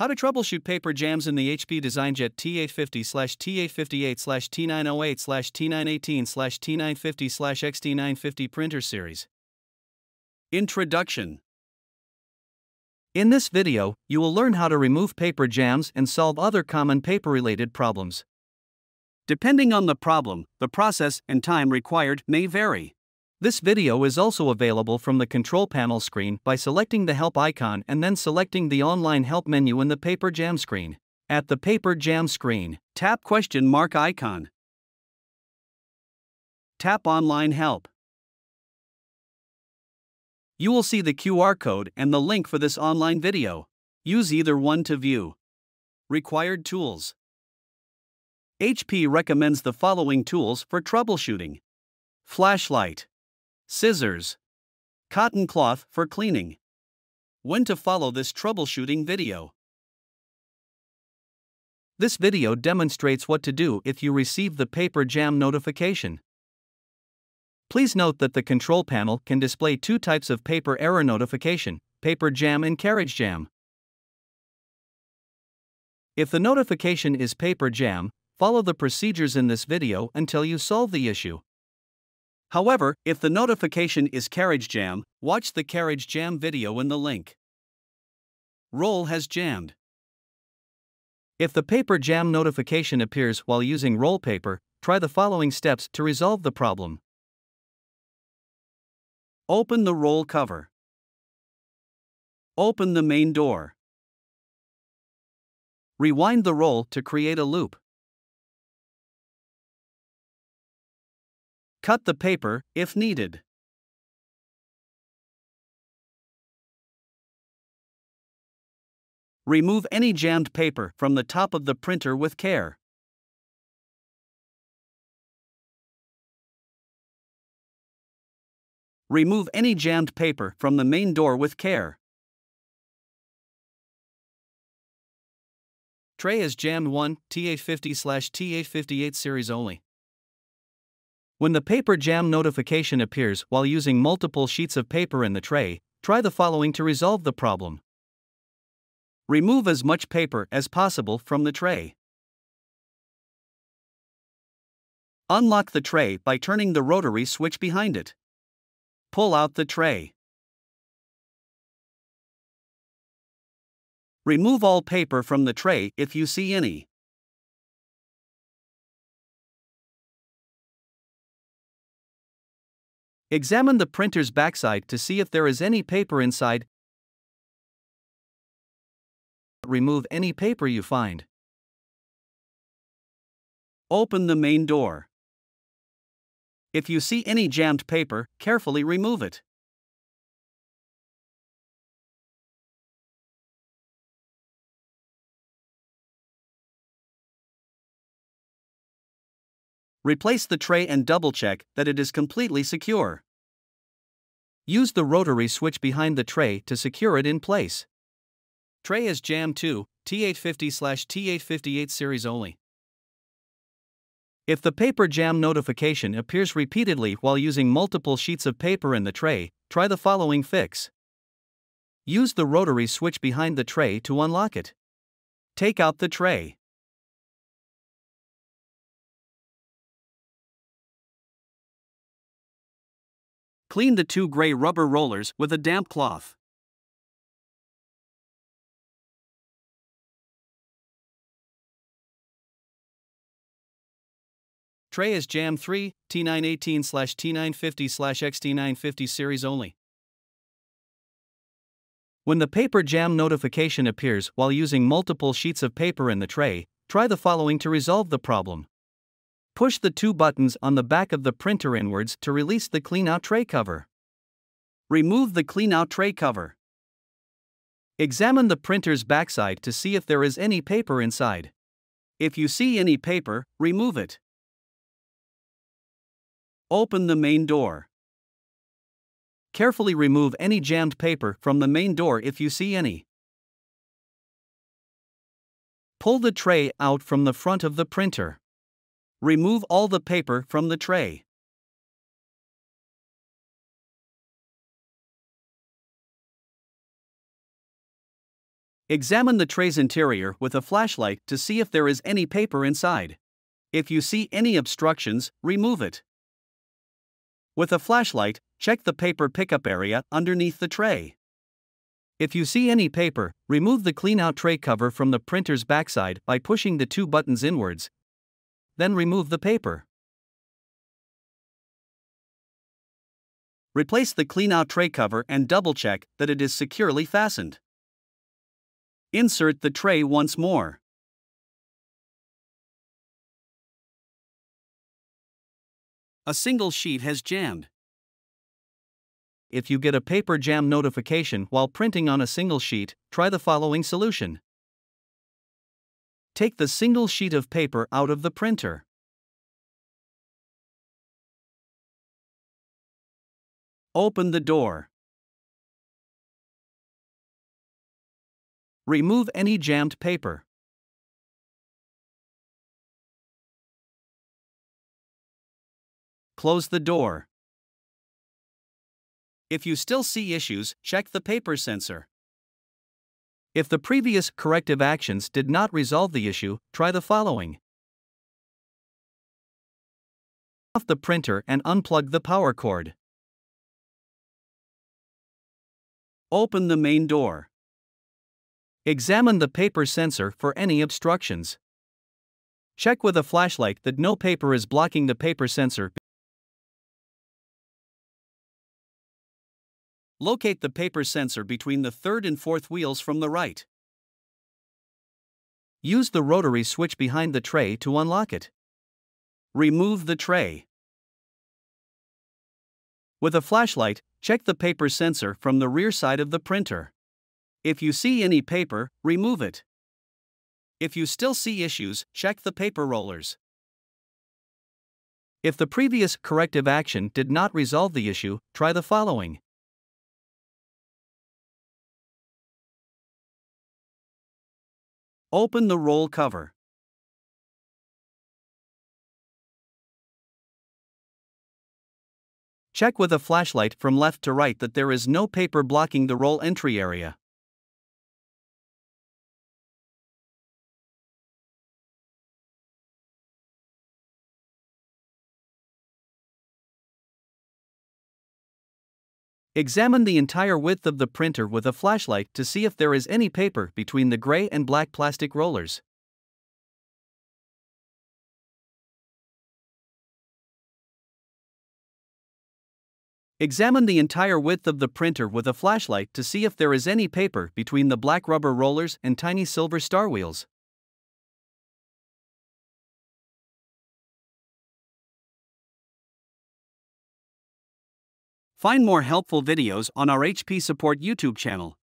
How to troubleshoot paper jams in the HP DesignJet T850/T858/T908/T918/T950/XT950 printer series. Introduction. In this video, you will learn how to remove paper jams and solve other common paper-related problems. Depending on the problem, the process and time required may vary. This video is also available from the control panel screen by selecting the Help icon and then selecting the Online Help menu in the Paper Jam screen. At the Paper Jam screen, tap ? icon. Tap Online Help. You will see the QR code and the link for this online video. Use either one to view. Required tools. HP recommends the following tools for troubleshooting: flashlight, scissors, cotton cloth for cleaning. When to follow this troubleshooting video. This video demonstrates what to do if you receive the paper jam notification. Please note that the control panel can display two types of paper error notification: paper jam and carriage jam. If the notification is paper jam, follow the procedures in this video until you solve the issue. However, if the notification is carriage jam, watch the carriage jam video in the link. Roll has jammed. If the paper jam notification appears while using roll paper, try the following steps to resolve the problem. Open the roll cover. Open the main door. Rewind the roll to create a loop. Cut the paper, if needed. Remove any jammed paper from the top of the printer with care. Remove any jammed paper from the main door with care. Tray is jammed 1, T850/T858 series only. When the paper jam notification appears while using multiple sheets of paper in the tray, try the following to resolve the problem. Remove as much paper as possible from the tray. Unlock the tray by turning the rotary switch behind it. Pull out the tray. Remove all paper from the tray if you see any. Examine the printer's backside to see if there is any paper inside. Remove any paper you find. Open the main door. If you see any jammed paper, carefully remove it. Replace the tray and double-check that it is completely secure. Use the rotary switch behind the tray to secure it in place. Tray is jammed 2, T850/T858 series only. If the paper jam notification appears repeatedly while using multiple sheets of paper in the tray, try the following fix. Use the rotary switch behind the tray to unlock it. Take out the tray. Clean the two gray rubber rollers with a damp cloth. Tray is jammed 3, T918/T950/XT950 series only. When the paper jam notification appears while using multiple sheets of paper in the tray, try the following to resolve the problem. Push the two buttons on the back of the printer inwards to release the clean-out tray cover. Remove the clean-out tray cover. Examine the printer's backside to see if there is any paper inside. If you see any paper, remove it. Open the main door. Carefully remove any jammed paper from the main door if you see any. Pull the tray out from the front of the printer. Remove all the paper from the tray. Examine the tray's interior with a flashlight to see if there is any paper inside. If you see any obstructions, remove it. With a flashlight, check the paper pickup area underneath the tray. If you see any paper, remove the clean-out tray cover from the printer's backside by pushing the two buttons inwards. Then remove the paper. Replace the clean-out tray cover and double-check that it is securely fastened. Insert the tray once more. A single sheet has jammed. If you get a paper jam notification while printing on a single sheet, try the following solution. Take the single sheet of paper out of the printer. Open the door. Remove any jammed paper. Close the door. If you still see issues, check the paper sensor. If the previous corrective actions did not resolve the issue, try the following. Off the printer and unplug the power cord. Open the main door. Examine the paper sensor for any obstructions. Check with a flashlight that no paper is blocking the paper sensor. Locate the paper sensor between the third and fourth wheels from the right. Use the rotary switch behind the tray to unlock it. Remove the tray. With a flashlight, check the paper sensor from the rear side of the printer. If you see any paper, remove it. If you still see issues, check the paper rollers. If the previous corrective action did not resolve the issue, try the following. Open the roll cover. Check with a flashlight from left to right that there is no paper blocking the roll entry area. Examine the entire width of the printer with a flashlight to see if there is any paper between the gray and black plastic rollers. Examine the entire width of the printer with a flashlight to see if there is any paper between the black rubber rollers and tiny silver star wheels. Find more helpful videos on our HP Support YouTube channel.